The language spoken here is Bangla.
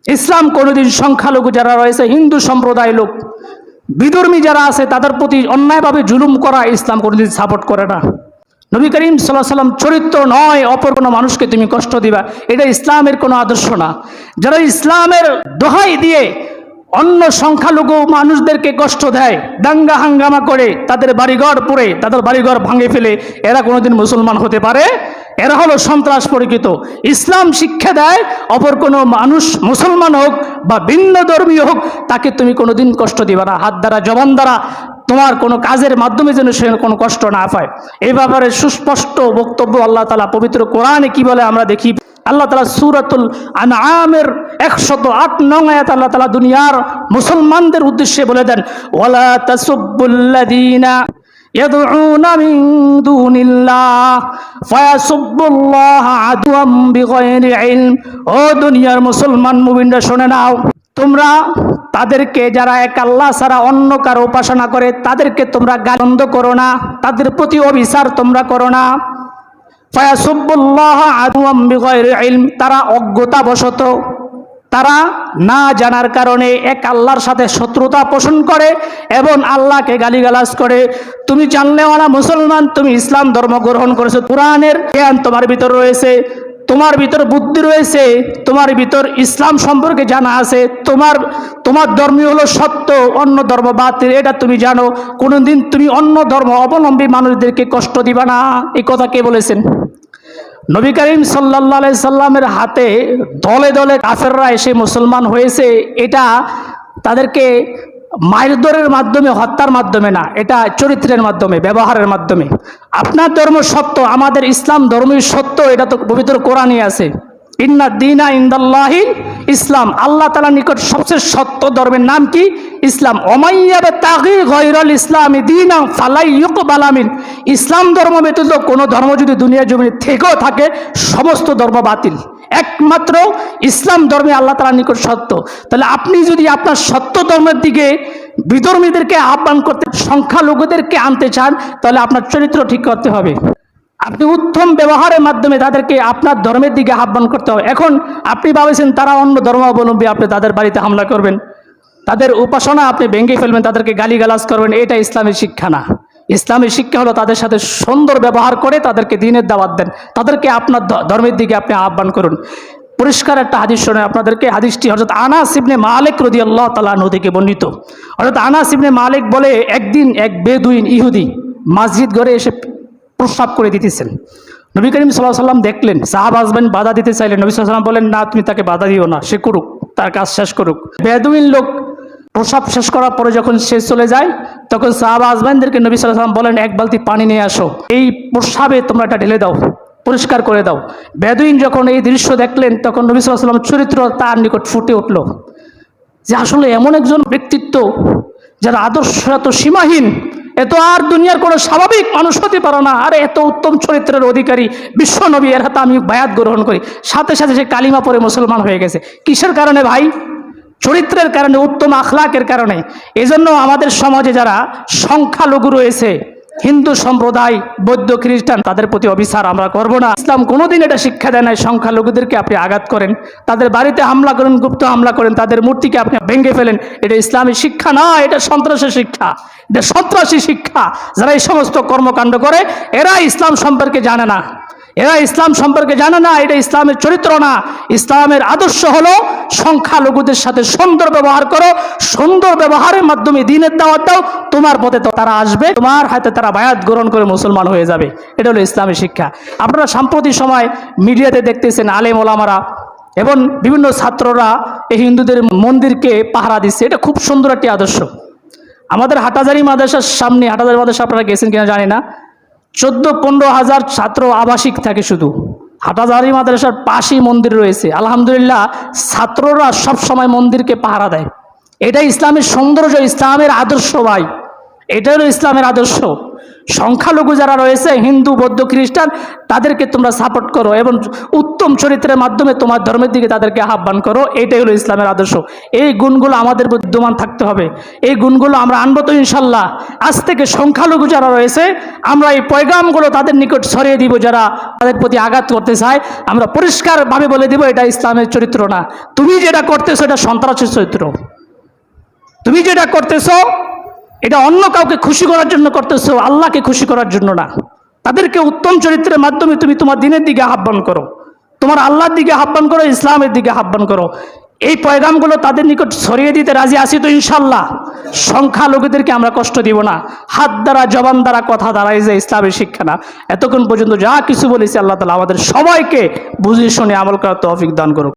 ইসলাম কোনোদিন সংখ্যালঘু যারা রয়েছে, হিন্দু সম্প্রদায় লোক, বিধর্মী যারা আছে, তাদের প্রতি অন্যায়ভাবে জুলুম করা ইসলাম কোনোদিন সাপোর্ট করে না। নবী করিম সাল্লাল্লাহু আলাইহি সাল্লাম চরিত্র নয় অপর কোনো মানুষকে তুমি কষ্ট দিবা, এটা ইসলামের কোনো আদর্শ না। যারা ইসলামের দোহাই দিয়ে অন্য সংখ্যালঘু মানুষদেরকে কষ্ট দেয়, দাঙ্গা হাঙ্গামা করে, তাদের বাড়িঘর পুড়ে, তাদের বাড়িঘর ভাঙে ফেলে, এরা কোনোদিন মুসলমান হতে পারে? এরা হলো সন্ত্রাস পরিচিত। ইসলাম শিক্ষা দেয় অপর কোনো মানুষ মুসলমান হোক বা ভিন্ন ধর্মীয় হোক, তাকে তুমি কোনোদিন কষ্ট দিবা না। হাত দ্বারা, জবান দ্বারা, তোমার কোনো কাজের মাধ্যমে যেন সে কোনো কষ্ট না পায়। এই ব্যাপারে সুস্পষ্ট বক্তব্য আল্লাহ তাআলা পবিত্র কোরআনে কি বলে আমরা দেখি। আল্লাহ তাআলা সূরাতুল আনআমের 108 নং আয়াত আল্লাহ তাআলা দুনিয়ার মুসলমানদের উদ্দেশ্যে বলে দেন, ওয়ালা তাসুব্বুল্লাযীনা ইয়াদউনা মিন দুনিল্লাহ ফায়াসুব্বুল্লাহা আদওয়াম বিগাইরি ইলম। ও দুনিয়ার মুসলমান মুমিনরা শুনে নাও, তোমরা তাদেরকে যারা এক আল্লাহ ছাড়া অন্য কারো উপাসনা করে তাদেরকে তোমরা গালমন্দ করো না, তাদের প্রতি অবিচার তোমরা করো না। ফায়াসুব্বুল্লাহা আদওয়াম বিগাইরি ইলম, তারা অজ্ঞতাবশত, তারা না জানার কারণে এক আল্লাহর সাথে শত্রুতা পোষণ করে এবং আল্লাহকে গালিগালাজ করে। তুমি জানলেওয়ালা মুসলমান, তুমি ইসলাম ধর্ম গ্রহণ করেছো, কোরআনের জ্ঞান তোমার ভিতর রয়েছে, তোমার ভিতর বুদ্ধি রয়েছে, তোমার ভিতর ইসলাম সম্পর্কে জানা আছে, তোমার ধর্মই হলো সত্য, অন্য ধর্ম বাতিল, এটা তুমি জানো। কোনোদিন তুমি অন্য ধর্ম অবলম্বী মানুষদেরকে কষ্ট দিবা না। এই কথা কে বলেছেন? নবী করিম সাল্লাল্লাহু আলাইহি সাল্লামের হাতে দলে দলে কাফেররা এসে মুসলমান হয়েছে। এটা তাদেরকে মারধরের মাধ্যমে, হত্যার মাধ্যমে না, এটা চরিত্রের মাধ্যমে, ব্যবহারের মাধ্যমে। আপনার ধর্ম সত্য, আমাদের ইসলাম ধর্মই সত্য, এটা তো পবিত্র কোরআনে আছে। ইন্না দীনা ইনদাল্লাহিল ইসলাম, আল্লাহ তাআলার নিকট সবচেয়ে সত্য ধর্মের নাম কি? ইসলাম। ওমাইয়াবতাগি গায়রাল ইসলামি দীনান ফালাই ইউকবালা মিন, ইসলাম ধর্ম ব্যতীত কোনো ধর্ম যদি দুনিয়ার জমিনে থেকেও থাকে, সমস্ত ধর্ম বাতিল, একমাত্র ইসলাম ধর্মে আল্লাহ তাআলার নিকট সত্য। তাহলে আপনি যদি আপনার সত্য ধর্মের দিকে বিধর্মীদেরকে আহ্বান করতে, সংখ্যালঘুদেরকে আনতে চান, তাহলে আপনার চরিত্র ঠিক করতে হবে। আপনি উত্তম ব্যবহারের মাধ্যমে তাদেরকে আপনার ধর্মের দিকে আহ্বান করতে হবে। এখন আপনি ভাবেছেন তারা অন্য ধর্মাবলম্বী, আপনি তাদের বাড়িতে হামলা করবেন, তাদের উপাসনা আপনি ভেঙে ফেলবেন, তাদেরকে গালিগালাজ করবেন, এটা ইসলামের শিক্ষা না। ইসলামের শিক্ষা হলো তাদের সাথে সুন্দর ব্যবহার করে তাদেরকে দ্বীনের দাওয়াত দেন, তাদেরকে আপনার ধর্মের দিকে আপনি আহ্বান করুন। পরিষ্কার একটা হাদিস শোনে আপনাদেরকে। হাদিসটি হযরত আনাস ইবনে মালিক রাদিয়াল্লাহু তাআলা আনহু থেকে বর্ণিত। হযরত আনাস ইবনে মালিক বলে, একদিন এক বেদুইন ইহুদি মসজিদ ঘরে এসে প্রস্রাব করে দিতেছেন। নবী করিম সাল্লাল্লাহু আলাইহি সাল্লাম দেখলেন, সাহাবা আসবেন, বাধা দিতে চাইলেন। নবী সাল্লাল্লাহু আলাইহি সাল্লাম বলেন, না, তুমি তাকে বাধা দিও না, সে করুক, তার কাজ শেষ করুক। বেদুইন লোক প্রস্রাব শেষ করার পরে যখন সে চলে যায়, তখন সাহাবা আসবেনদেরকে নবী সাল্লাল্লাহু আলাইহি সাল্লাম বলেন, এক বালতি পানি নিয়ে আসো, এই প্রস্রাবে তোমরা এটা ঢেলে দাও, পরিষ্কার করে দাও। বেদুইন যখন এই দৃশ্য দেখলেন, তখন নবী সাল্লাল্লাহু আলাইহি সাল্লাম চরিত্র তার নিকট ফুটে উঠল, যে আসলে এমন একজন ব্যক্তিত্ব যার আদর্শ এত সীমাহীন, এত আর দুনিয়ার কোনো স্বাভাবিক মানুষ হতে পারে না। আর এত উত্তম চরিত্রের অধিকারী বিশ্ব নবী, এর হাতে আমি বায়াত গ্রহণ করি। সাথে সাথে সে কালিমা পড়ে মুসলমান হয়ে গেছে। কিসের কারণে ভাই? চরিত্রের কারণে, উত্তম আখলাকের কারণে। এজন্য আমাদের সমাজে যারা সংখ্যালঘু রয়েছে, হিন্দু সম্প্রদায়, বৌদ্ধ, খ্রিস্টান, তাদের প্রতি অবিচার আমরা করব না। ইসলাম কোনোদিন এটা শিক্ষা দেয় না সংখ্যালঘুদেরকে আপনি আঘাত করেন, তাদের বাড়িতে হামলা করেন, গুপ্ত হামলা করেন, তাদের মূর্তিকে আপনি ভেঙে ফেলেন। এটা ইসলামী শিক্ষা নয়, এটা সন্ত্রাসের শিক্ষা, এটা সন্ত্রাসী শিক্ষা। যারা এই সমস্ত কর্মকাণ্ড করে, এরা ইসলাম সম্পর্কে জানে না, এরা ইসলাম সম্পর্কে জানে না, এটা ইসলামের চরিত্র না। ইসলামের আদর্শ হলো সংখ্যালঘুদের সাথে সুন্দর ব্যবহার করো, সুন্দর ব্যবহারের মাধ্যমে দ্বীনের দাওয়াত দাও, তোমার পথে তো তারা আসবে, তোমার হাতে তারা বায়াত গ্রহণ করে মুসলমান হয়ে যাবে। এটা হলো ইসলামের শিক্ষা। আপনারা সাম্প্রতিক সময় মিডিয়াতে দেখতেছেন আলেম ওলামারা এবং বিভিন্ন ছাত্ররা এই হিন্দুদের মন্দিরকে পাহারা দিচ্ছে। এটা খুব সুন্দর একটি আদর্শ। আমাদের হাটাজারি মাদ্রাসার সামনে, হাটাজারি মাদ্রাসা আপনারা গেছেন কিনা জানি না, 14-15 হাজার ছাত্র আবাসিক থাকে শুধু। হাটাজারি মাদ্রাসার পাশেই মন্দির রয়েছে। আলহামদুলিল্লাহ, ছাত্ররা সব সময় মন্দিরকে পাহারা দেয়। এটা ইসলামের সৌন্দর্য, ইসলামের আদর্শ ভাই। এটা হলো ইসলামের আদর্শ। সংখ্যালঘু যারা রয়েছে হিন্দু, বৌদ্ধ, খ্রিস্টান, তাদেরকে তোমরা সাপোর্ট করো এবং উত্তম চরিত্রের মাধ্যমে তোমার ধর্মের দিকে তাদেরকে আহ্বান করো। এইটাই হলো ইসলামের আদর্শ। এই গুণগুলো আমাদের বিদ্যমান থাকতে হবে। এই গুণগুলো আমরা আনবো তো ইনশাল্লাহ। আজ থেকে সংখ্যালঘু যারা রয়েছে আমরা এই পয়গামগুলো তাদের নিকট ছড়িয়ে দিব। যারা তাদের প্রতি আঘাত করতে চায় আমরা পরিষ্কারভাবে বলে দিব এটা ইসলামের চরিত্র না। তুমি যেটা করতেছো এটা সন্ত্রাসের চরিত্র। তুমি যেটা করতেছো এটা অন্য কাউকে খুশি করার জন্য করতেছো, আল্লাহকে খুশি করার জন্য না। তাদেরকে উত্তম চরিত্রের মাধ্যমে তুমি তোমার দিনের দিকে আহ্বান করো, তোমার আল্লাহর দিকে আহ্বান করো, ইসলামের দিকে আহ্বান করো। এই পয়গামগুলো তাদের নিকট ছড়িয়ে দিতে রাজি আছি তো ইনশাল্লাহ। সংখ্যালঘুদেরকে আমরা কষ্ট দিব না। হাত দ্বারা, জবান দ্বারা, কথা দ্বারা, এই যে ইসলামের শিক্ষা না। এতক্ষণ পর্যন্ত যা কিছু বলেছি আল্লাহ তাআলা আমাদের সবাইকে বুঝে শুনে আমল করার তৌফিক দান করুক।